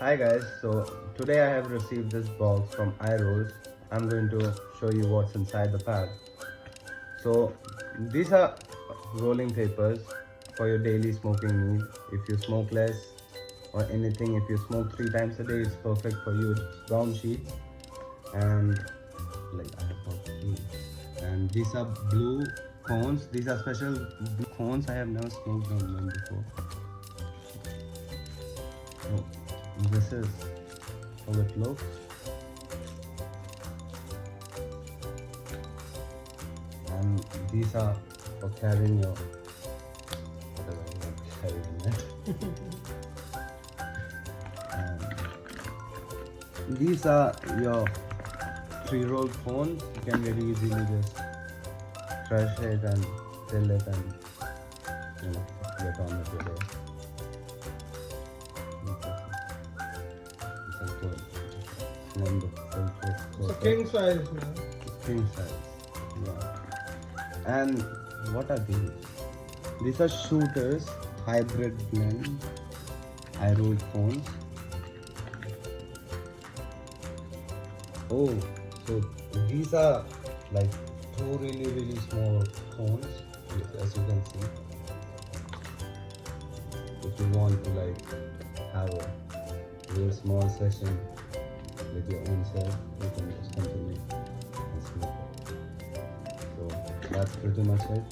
Hi guys, so today I have received this box from IRoll. I'm going to show you what's inside the bag. So these are rolling papers for your daily smoking need. If you smoke less or anything, if you smoke 3 times a day, it's perfect for you. It's brown sheets and like I have got three. And these are blue cones. These are special blue cones. I have never smoked on them before. So this is how it looks. And these are for carrying your whatever you want to carry in it. And these are your pre-rolled phones. You can very easily just crush it and fill it and get on with your day. It's a king size, man. King size, yeah. And what are these? These are shooters, hybrid blend, IRoll phones. Oh, so these are like two really small phones, as you can see. If you want to like have a real small session with your own self, you can just continue and smoke. So that's pretty much it.